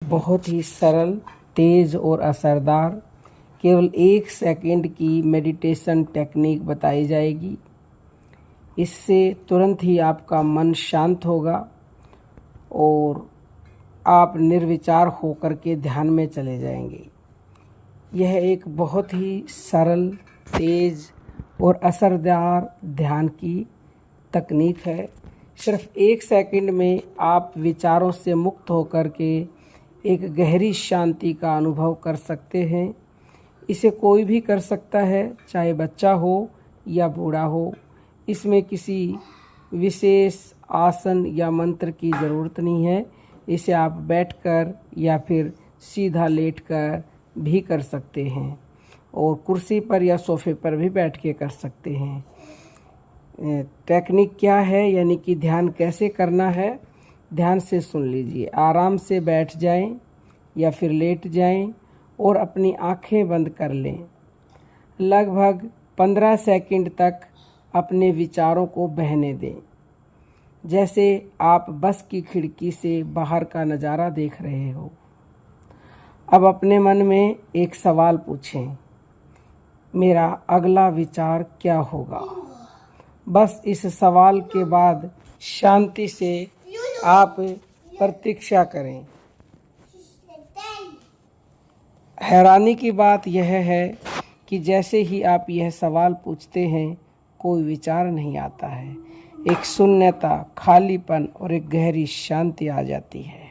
बहुत ही सरल, तेज़ और असरदार केवल 1 सेकंड की मेडिटेशन टेक्निक बताई जाएगी। इससे तुरंत ही आपका मन शांत होगा और आप निर्विचार होकर के ध्यान में चले जाएंगे। यह एक बहुत ही सरल, तेज़ और असरदार ध्यान की तकनीक है। सिर्फ 1 सेकंड में आप विचारों से मुक्त होकर के एक गहरी शांति का अनुभव कर सकते हैं। इसे कोई भी कर सकता है, चाहे बच्चा हो या बूढ़ा हो। इसमें किसी विशेष आसन या मंत्र की ज़रूरत नहीं है। इसे आप बैठकर या फिर सीधा लेटकर भी कर सकते हैं और कुर्सी पर या सोफे पर भी बैठ के कर सकते हैं। टेक्निक क्या है, यानी कि ध्यान कैसे करना है, ध्यान से सुन लीजिए। आराम से बैठ जाएं या फिर लेट जाएं और अपनी आंखें बंद कर लें। लगभग 15 सेकंड तक अपने विचारों को बहने दें, जैसे आप बस की खिड़की से बाहर का नज़ारा देख रहे हो। अब अपने मन में एक सवाल पूछें, मेरा अगला विचार क्या होगा? बस इस सवाल के बाद शांति से आप प्रतीक्षा करें। हैरानी की बात यह है कि जैसे ही आप यह सवाल पूछते हैं, कोई विचार नहीं आता है। एक शून्यता, खालीपन और एक गहरी शांति आ जाती है।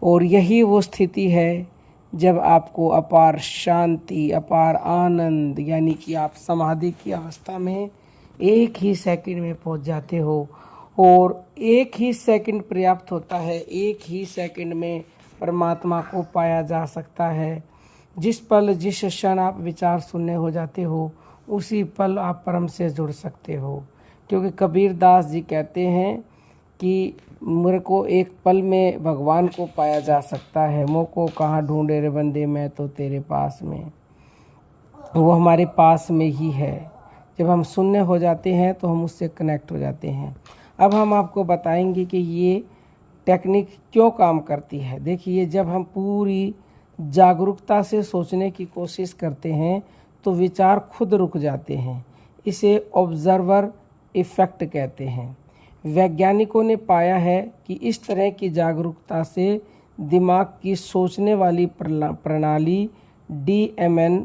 और यही वो स्थिति है जब आपको अपार शांति, अपार आनंद, यानी कि आप समाधि की अवस्था में 1 ही सेकंड में पहुंच जाते हो। और 1 ही सेकंड पर्याप्त होता है। 1 ही सेकंड में परमात्मा को पाया जा सकता है। जिस पल, जिस क्षण आप विचार शून्य हो जाते हो, उसी पल आप परम से जुड़ सकते हो। क्योंकि कबीर दास जी कहते हैं कि मेरे को एक पल में भगवान को पाया जा सकता है। मोह को कहाँ ढूंढे रे बंदे, मैं तो तेरे पास में। वो हमारे पास में ही है। जब हम शून्य हो जाते हैं तो हम उससे कनेक्ट हो जाते हैं। अब हम आपको बताएंगे कि ये टेक्निक क्यों काम करती है। देखिए, जब हम पूरी जागरूकता से सोचने की कोशिश करते हैं तो विचार खुद रुक जाते हैं। इसे ऑब्जर्वर इफ़ेक्ट कहते हैं। वैज्ञानिकों ने पाया है कि इस तरह की जागरूकता से दिमाग की सोचने वाली प्रणाली DMN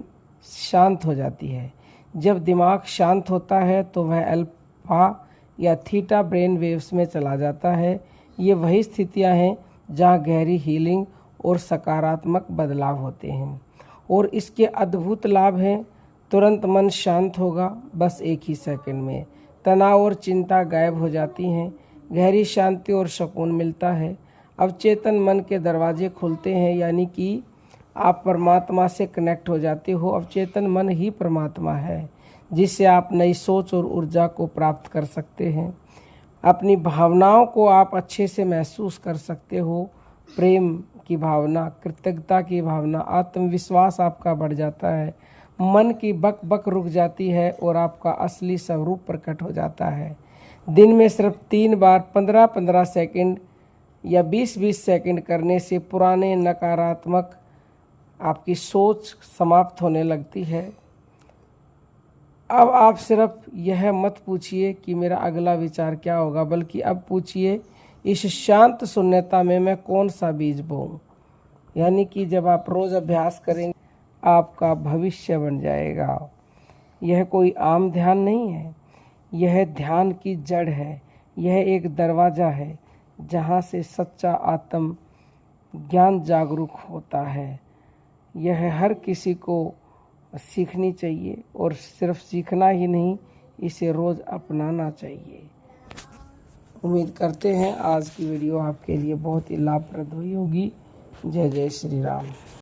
शांत हो जाती है। जब दिमाग शांत होता है तो वह अल्फा या थीटा ब्रेन वेव्स में चला जाता है। ये वही स्थितियां हैं जहां गहरी हीलिंग और सकारात्मक बदलाव होते हैं। और इसके अद्भुत लाभ हैं। तुरंत मन शांत होगा, बस 1 ही सेकंड में। तनाव और चिंता गायब हो जाती हैं। गहरी शांति और सुकून मिलता है। अब चेतन मन के दरवाजे खुलते हैं, यानी कि आप परमात्मा से कनेक्ट हो जाते हो। अब चेतन मन ही परमात्मा है, जिससे आप नई सोच और ऊर्जा को प्राप्त कर सकते हैं। अपनी भावनाओं को आप अच्छे से महसूस कर सकते हो। प्रेम की भावना, कृतज्ञता की भावना, आत्मविश्वास आपका बढ़ जाता है। मन की बक बक रुक जाती है और आपका असली स्वरूप प्रकट हो जाता है। दिन में सिर्फ 3 बार 15-15 सेकंड या 20-20 सेकंड करने से पुराने नकारात्मक आपकी सोच समाप्त होने लगती है। अब आप सिर्फ यह मत पूछिए कि मेरा अगला विचार क्या होगा, बल्कि अब पूछिए, इस शांत शून्यता में मैं कौन सा बीज बोऊं। यानी कि जब आप रोज़ अभ्यास करेंगे, आपका भविष्य बन जाएगा। यह कोई आम ध्यान नहीं है, यह ध्यान की जड़ है। यह एक दरवाज़ा है जहाँ से सच्चा आत्म ज्ञान जागरूक होता है। यह हर किसी को सीखनी चाहिए, और सिर्फ सीखना ही नहीं, इसे रोज़ अपनाना चाहिए। उम्मीद करते हैं आज की वीडियो आपके लिए बहुत ही लाभप्रद हुई होगी। जय जय श्री राम।